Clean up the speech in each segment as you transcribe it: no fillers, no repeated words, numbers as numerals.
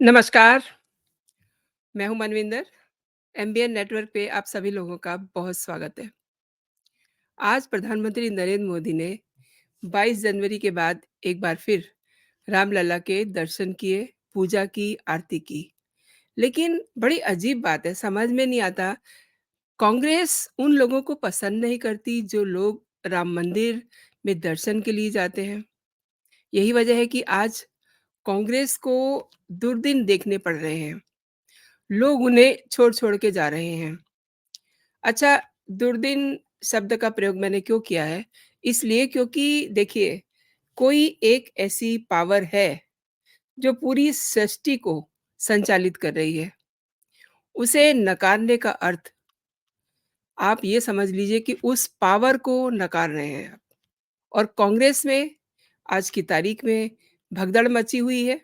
नमस्कार, मैं हूँ मनविंदर। एमबीएन नेटवर्क पे आप सभी लोगों का बहुत स्वागत है। आज प्रधानमंत्री नरेंद्र मोदी ने 22 जनवरी के बाद एक बार फिर रामलला के दर्शन किए, पूजा की, आरती की। लेकिन बड़ी अजीब बात है, समझ में नहीं आता, कांग्रेस उन लोगों को पसंद नहीं करती जो लोग राम मंदिर में दर्शन के लिए जाते हैं। यही वजह है कि आज कांग्रेस को दुर्दिन देखने पड़ रहे हैं। लोग उन्हें छोड़-छोड़ के जा रहे हैं। अच्छा, दुर्दिन शब्द का प्रयोग मैंने क्यों किया है? इसलिए क्योंकि देखिए, कोई एक ऐसी पावर है, जो पूरी सृष्टि को संचालित कर रही है। उसे नकारने का अर्थ आप ये समझ लीजिए कि उस पावर को नकार रहे हैं आप। और कांग्रेस में आज की तारीख में भगदड़ मची हुई है।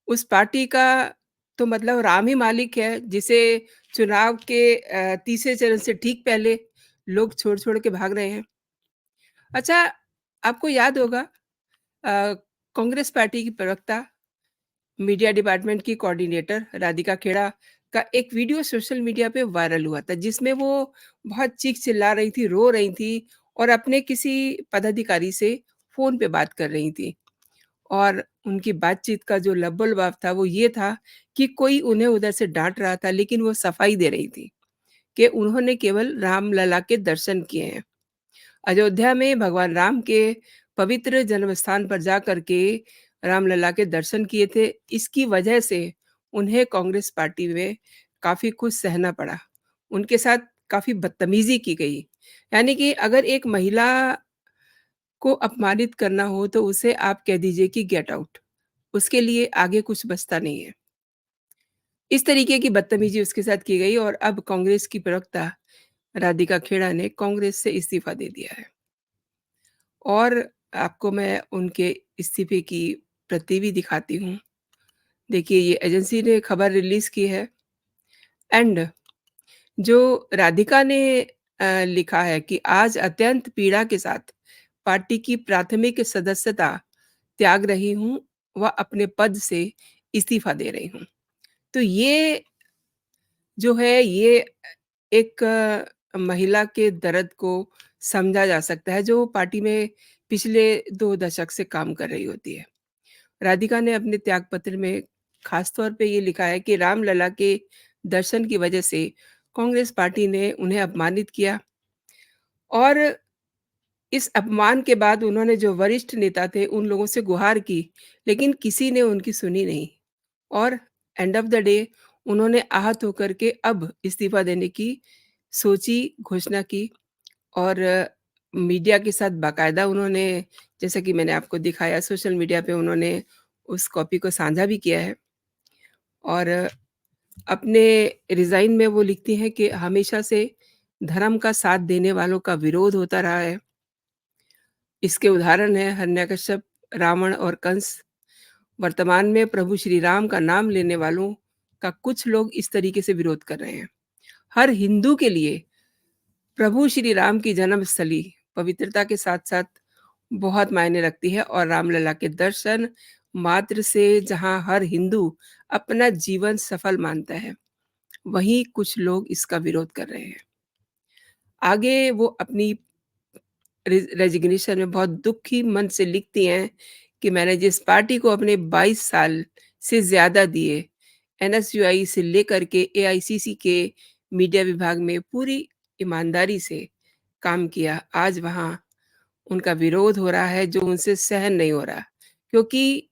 उस पार्टी का तो मतलब राम ही मालिक है, जिसे चुनाव के तीसरे चरण से ठीक पहले लोग छोड़-छोड़ के भाग रहे हैं। अच्छा, आपको याद होगा कांग्रेस पार्टी की प्रवक्ता, मीडिया डिपार्टमेंट की कोऑर्डिनेटर राधिका खेड़ा का एक वीडियो सोशल मीडिया पे वायरल हुआ था, जिसमें वो बहुत चीख-चिल्ला रही थी, रो रही थी और अपने किसी पदाधिकारी से फ़ोन पे बात कर रही थी। और उनकी बातचीत का जो लबोलबाब था, वो ये था कि कोई उन्हें उधर से डाँट रहा था, लेकिन वो सफाई दे रही थी कि उन्होंने केवल रामलला के दर्शन किए हैं। अयोध्या में भगवान राम के पवित्र जन्म स्थान पर जाकर के रामलला के दर्शन किए थे। इसकी वजह से उन्हें कांग्रेस पार्टी में काफ़ी कुछ सहना पड़ा। उनके साथ काफ़ी बदतमीज़ी की गई। यानी कि अगर एक महिला को अपमानित करना हो तो उसे आप कह दीजिए कि गेट आउट। उसके लिए आगे कुछ बचता नहीं है। इस तरीके की बदतमीज़ी उसके साथ की गई और अब कांग्रेस की प्रवक्ता राधिका खेड़ा ने कांग्रेस से इस्तीफ़ा दे दिया है। और आपको मैं उनके इस्तीफ़े की प्रति भी दिखाती हूँ। देखिए, ये एजेंसी ने खबर रिलीज़ की है एंड जो राधिका ने लिखा है कि आज अत्यंत पीड़ा के साथ पार्टी की प्राथमिक सदस्यता त्याग रही हूँ व अपने पद से इस्तीफ़ा दे रही हूँ। तो ये जो है, ये एक महिला के दर्द को समझा जा सकता है, जो पार्टी में पिछले 2 दशक से काम कर रही होती है। राधिका ने अपने त्यागपत्र में खास तौर पे ये लिखा है कि रामलला के दर्शन की वजह से कांग्रेस पार्टी ने उन्हें अपमानित किया और इस अपमान के बाद उन्होंने जो वरिष्ठ नेता थे, उन लोगों से गुहार की, लेकिन किसी ने उनकी सुनी नहीं और एंड ऑफ द डे उन्होंने आहत होकर के अब इस्तीफ़ा देने की सोची, घोषणा की और मीडिया के साथ बाकायदा उन्होंने, जैसा कि मैंने आपको दिखाया, सोशल मीडिया पे उन्होंने उस कॉपी को साझा भी किया है और अपने रिज़ाइन में वो लिखती हैं कि हमेशा से धर्म का साथ देने वालों का विरोध होता रहा है। इसके उदाहरण हैं हिरण्यकश्यप, रावण और कंस। वर्तमान में प्रभु श्री राम का नाम लेने वालों का कुछ लोग इस तरीके से विरोध कर रहे हैं। हर हिंदू के लिए प्रभु श्री राम की जन्मस्थली पवित्रता के साथ-साथ बहुत मायने रखती है और रामलला के दर्शन मात्र से जहाँ हर हिंदू अपना जीवन सफल मानता है, वहीं कुछ लोग इसका विरोध कर रहे हैं। आगे वो अपनी रेजिग्नेशन में बहुत दुखी मन से लिखती हैं कि मैंने जिस पार्टी को अपने 22 साल से ज़्यादा दिए, एनएसयूआई से लेकर के एआईसीसी के मीडिया विभाग में पूरी ईमानदारी से काम किया, आज वहाँ उनका विरोध हो रहा है, जो उनसे सहन नहीं हो रहा। क्योंकि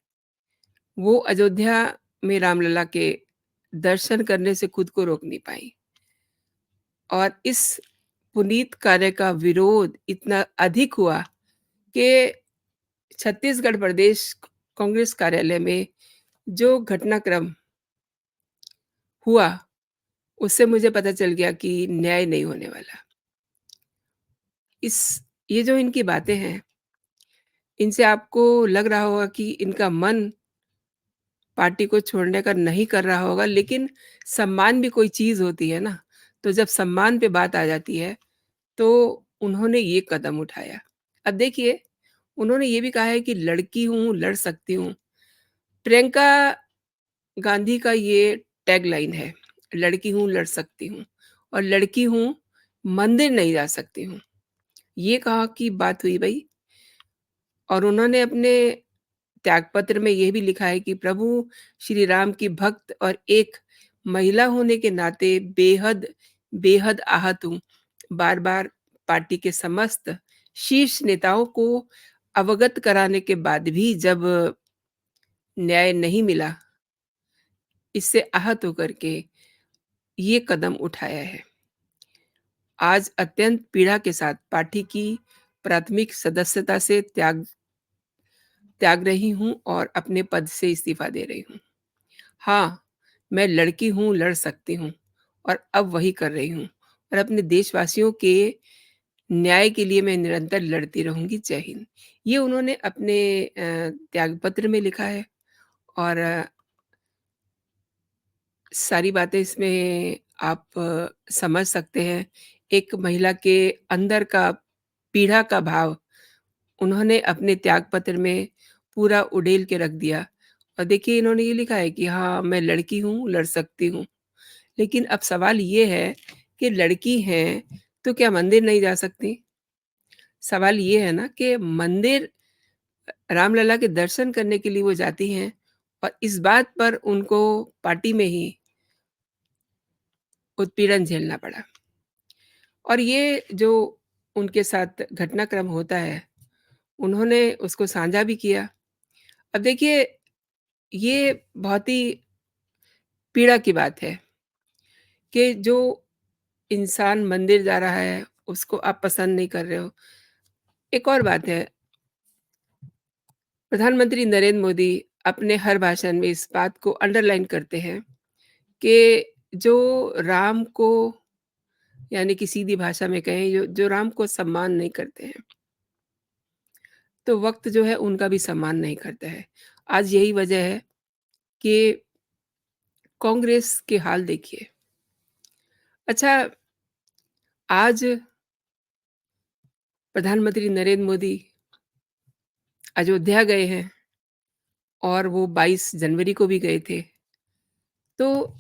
वो अयोध्या में रामलला के दर्शन करने से खुद को रोक नहीं पाईं और इस पुनीत कार्य का विरोध इतना अधिक हुआ कि छत्तीसगढ़ प्रदेश कांग्रेस कार्यालय में जो घटनाक्रम हुआ, उससे मुझे पता चल गया कि न्याय नहीं होने वाला। इस ये जो इनकी बातें हैं, इनसे आपको लग रहा होगा कि इनका मन पार्टी को छोड़ने का नहीं कर रहा होगा, लेकिन सम्मान भी कोई चीज़ होती है ना, तो जब सम्मान पे बात आ जाती है, तो उन्होंने ये कदम उठाया। अब देखिए, उन्होंने ये भी कहा है कि लड़की हूँ, लड़ सकती हूँ। प्रियंका गांधी का ये टैगलाइन है, लड़की हूँ, लड़ सकती हूँ और लड़की हूँ, मंदिर नहीं जा सकती हूँ। ये कहाँ की बात हुई भई? और उन्होंने अपने त्यागपत्र में ये भी लिखा है कि प्रभु श्री राम की भक्त और एक महिला होने के नाते बेहद बेहद आहत हूँ। बार-बार पार्टी के समस्त शीर्ष नेताओं को अवगत कराने के बाद भी जब न्याय नहीं मिला, इससे आहत होकर के ये कदम उठाया है। आज अत्यंत पीड़ा के साथ पार्टी की प्राथमिक सदस्यता से त्याग त्याग रही हूँ और अपने पद से इस्तीफा दे रही हूँ। हाँ, मैं लड़की हूँ, लड़ सकती हूँ और अब वही कर रही हूँ और अपने देशवासियों के न्याय के लिए मैं निरंतर लड़ती रहूँगी। जय हिंद। ये उन्होंने अपने त्यागपत्र में लिखा है और सारी बातें इसमें आप समझ सकते हैं। एक महिला के अंदर का पीड़ा का भाव उन्होंने अपने त्यागपत्र में पूरा उड़ेल के रख दिया और देखिए इन्होंने ये लिखा है कि हाँ, मैं लड़की हूँ, लड़ सकती हूँ। लेकिन अब सवाल ये है कि लड़की हैं, तो क्या मंदिर नहीं जा सकती? सवाल ये है ना कि मंदिर रामलला के दर्शन करने के लिए वो जाती हैं और इस बात पर उनको पार्टी में ही उत्पीड़न झेलना पड़ा। और ये जो उनके साथ घटनाक्रम होता है, उन्होंने उसको साझा भी किया। अब देखिए, ये बहुत ही पीड़ा की बात है कि जो इंसान मंदिर जा रहा है, उसको आप पसंद नहीं कर रहे हो। एक और बात है, प्रधानमंत्री नरेंद्र मोदी अपने हर भाषण में इस बात को अंडरलाइन करते हैं कि जो राम को यानी कि सीधी भाषा में कहें जो जो राम को सम्मान नहीं करते हैं, तो वक़्त जो है उनका भी सम्मान नहीं करता है। आज यही वजह है कि कांग्रेस के हाल देखिए। अच्छा, आज प्रधानमंत्री नरेंद्र मोदी अयोध्या गए हैं और वो 22 जनवरी को भी गए थे। तो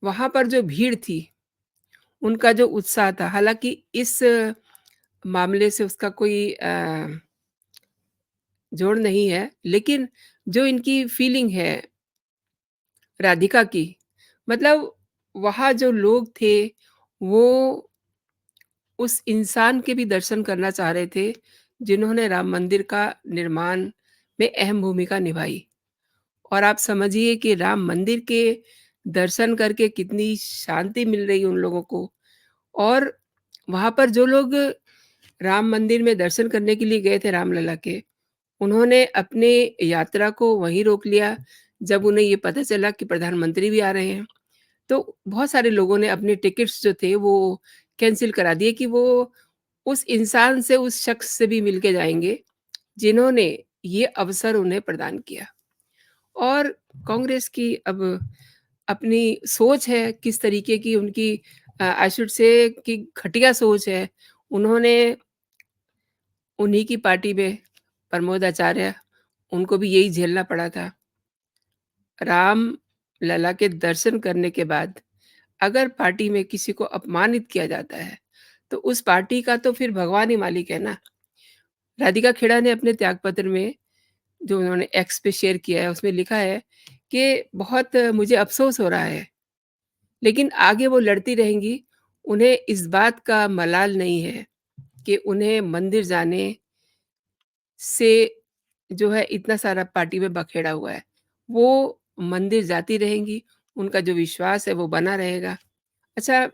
वहाँ पर जो भीड़ थी, उनका जो उत्साह था, हालाँकि इस मामले से उसका कोई जोड़ नहीं है, लेकिन जो इनकी फीलिंग है राधिका की, मतलब वहाँ जो लोग थे, वो उस इंसान के भी दर्शन करना चाह रहे थे, जिन्होंने राम मंदिर का निर्माण में अहम भूमिका निभाई। और आप समझिए कि राम मंदिर के दर्शन करके कितनी शांति मिल रही उन लोगों को और वहाँ पर जो लोग राम मंदिर में दर्शन करने के लिए गए थे रामलला के, उन्होंने अपने यात्रा को वहीं रोक लिया, जब उन्हें ये पता चला कि प्रधानमंत्री भी आ रहे हैं। तो बहुत सारे लोगों ने अपने टिकट्स जो थे वो कैंसल करा दिए कि वो उस इंसान से, उस शख्स से भी मिल के जाएँगे, जिन्होंने ये अवसर उन्हें प्रदान किया। और कांग्रेस की अब अपनी सोच है, किस तरीके की उनकी आई शुड से कि घटिया सोच है। उन्होंने उन्हीं की पार्टी में प्रमोद आचार्य, उनको भी यही झेलना पड़ा था। राम लला के दर्शन करने के बाद अगर पार्टी में किसी को अपमानित किया जाता है, तो उस पार्टी का तो फिर भगवान ही मालिक है ना। राधिका खेड़ा ने अपने त्यागपत्र में जो उन्होंने एक्स पे शेयर किया है, उसमें लिखा है कि बहुत मुझे अफ़सोस हो रहा है, लेकिन आगे वो लड़ती रहेंगी। उन्हें इस बात का मलाल नहीं है कि उन्हें मंदिर जाने से जो है इतना सारा पार्टी में बखेड़ा हुआ है। वो मंदिर जाती रहेंगी, उनका जो विश्वास है वो बना रहेगा। अच्छा,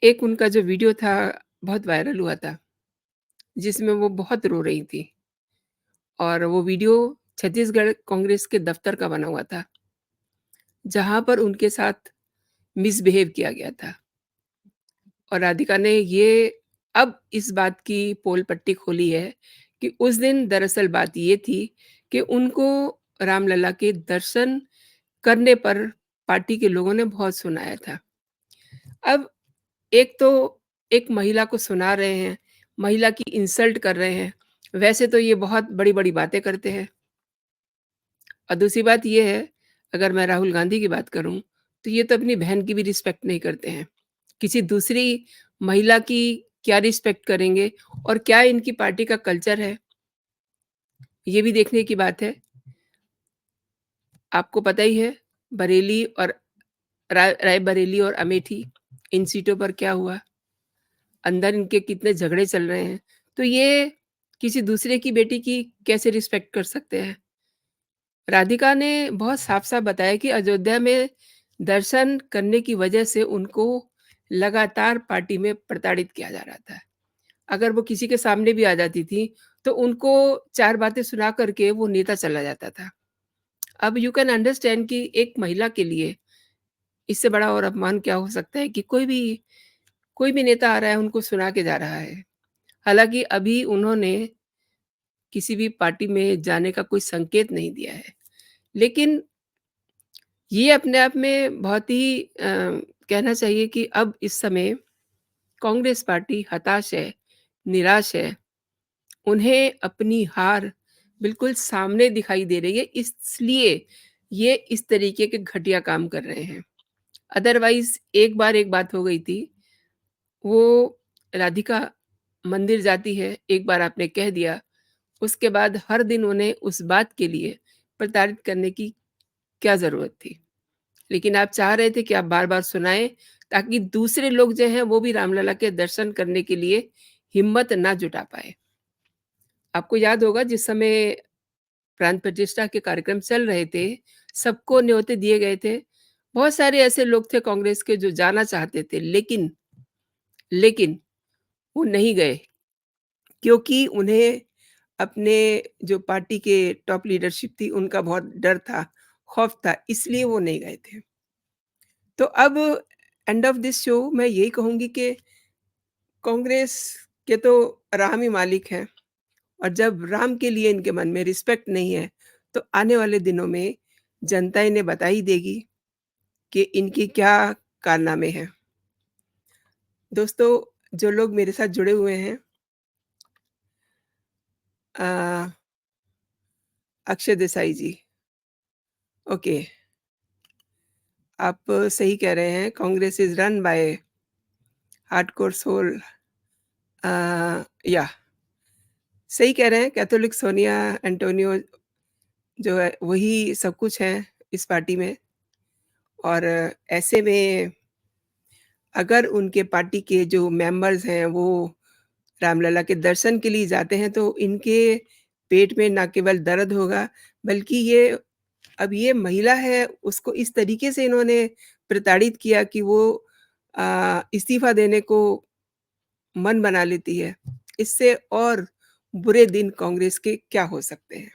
एक उनका जो वीडियो था बहुत वायरल हुआ था, जिसमें वो बहुत रो रही थी और वो वीडियो छत्तीसगढ़ कांग्रेस के दफ्तर का बना हुआ था, जहाँ पर उनके साथ मिसबिहेव किया गया था। और राधिका ने ये अब इस बात की पोल पट्टी खोली है कि उस दिन दरअसल बात ये थी कि उनको रामलला के दर्शन करने पर पार्टी के लोगों ने बहुत सुनाया था। अब एक तो एक महिला को सुना रहे हैं, महिला की इंसल्ट कर रहे हैं, वैसे तो ये बहुत बड़ी-बड़ी बातें करते हैं और दूसरी बात ये है अगर मैं राहुल गांधी की बात करूँ, तो ये तो अपनी बहन की भी रिस्पेक्ट नहीं करते हैं। किसी दूसरी महिला की क्या रिस्पेक्ट करेंगे और क्या इनकी पार्टी का कल्चर है, ये भी देखने की बात है। आपको पता ही है, बरेली और रायबरेली और अमेठी, इन सीटों पर क्या हुआ? अंदर इनके कितने झगड़े चल रहे हैं। तो ये किसी दूसरे की बेटी की कैसे रिस्पेक्ट कर सकते हैं? राधिका ने बहुत साफ-साफ बताया कि अयोध्या में दर्शन करने की वजह से उनको लगातार पार्टी में प्रताड़ित किया जा रहा था। अगर वो किसी के सामने भी आ जाती थी, तो उनको 4 बातें सुना कर के वो नेता चला जाता था। अब यू कैन अंडरस्टैंड कि एक महिला के लिए इससे बड़ा और अपमान क्या हो सकता है कि कोई भी नेता आ रहा है, उनको सुना के जा रहा है। हालाँकि अभी उन्होंने किसी भी पार्टी में जाने का कोई संकेत नहीं दिया है। लेकिन ये अपने आप में बहुत ही कहना चाहिए कि अब इस समय कांग्रेस पार्टी हताश है, निराश है। उन्हें अपनी हार बिल्कुल सामने दिखाई दे रही है, इसलिए ये इस तरीके के घटिया काम कर रहे हैं। अदरवाइज़ एक बार एक बात हो गई थी, वो राधिका मंदिर जाती है, एक बार आपने कह दिया, उसके बाद हर दिन उन्हें उस बात के लिए प्रताड़ित करने की क्या ज़रूरत थी? लेकिन आप चाह रहे थे कि आप बार-बार सुनाएँ, ताकि दूसरे लोग जो हैं, वो भी रामलला के दर्शन करने के लिए हिम्मत ना जुटा पाएँ। आपको याद होगा जिस समय प्राण प्रतिष्ठा के कार्यक्रम चल रहे थे, सबको न्योते दिए गए थे। बहुत सारे ऐसे लोग थे कांग्रेस के जो जाना चाहते थे, लेकिन वो नहीं गए, क्योंकि उन्हें अपने जो पार्टी के टॉप लीडरशिप थी, उनका बहुत डर था, खौफ था, इसलिए वो नहीं गए थे। तो अब एंड ऑफ दिस शो मैं यही कहूँगी कि कांग्रेस के तो राम ही मालिक हैं, और जब राम के लिए इनके मन में रिस्पेक्ट नहीं है, तो आने वाले दिनों में जनता इन्हें बता ही देगी कि इनकी क्या कारनामे हैं। दोस्तों, जो लोग मेरे साथ जुड़े हुए हैं, अ, अक्षय देसाई जी, ओके, आप सही कह रहे हैं, Congress is run by hardcore soul, uh, या सही कह रहे हैं, कैथोलिक सोनिया एंटोनियो जो है, वही सब कुछ है इस पार्टी में। और ऐसे में अगर उनके पार्टी के जो मेंबर्स हैं, वो रामलला के दर्शन के लिए जाते हैं, तो इनके पेट में ना केवल दर्द होगा, बल्कि ये महिला है, उसको इस तरीके से इन्होंने प्रताड़ित किया कि वो इस्तीफ़ा देने को मन बना लेती है। इससे और बुरे दिन कांग्रेस के क्या हो सकते हैं।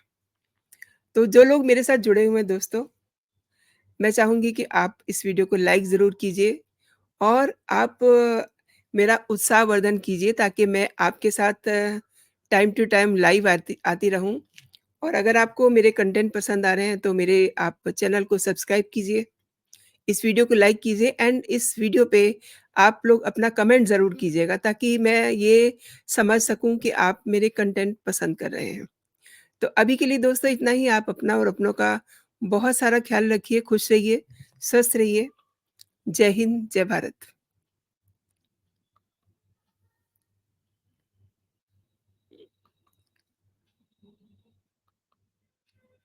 तो जो लोग मेरे साथ जुड़े हुए हैं दोस्तों, मैं चाहूँगी कि आप इस वीडियो को लाइक ज़रूर कीजिए, और आप मेरा उत्साहवर्धन कीजिए, ताकि मैं आपके साथ टाइम टू टाइम लाइव आती आती रहूँ। और अगर आपको मेरे कंटेंट पसंद आ रहे हैं, तो मेरे आप चैनल को सब्सक्राइब कीजिए, इस वीडियो को लाइक कीजिए, एंड इस वीडियो पे आप लोग अपना कमेंट ज़रूर कीजिएगा, ताकि मैं ये समझ सकूँ कि आप मेरे कंटेंट पसंद कर रहे हैं। तो अभी के लिए दोस्तों इतना ही। आप अपना और अपनों का बहुत सारा ख़्याल रखिए, खुश रहिए, स्वस्थ रहिए। जय हिंद, जय भारत।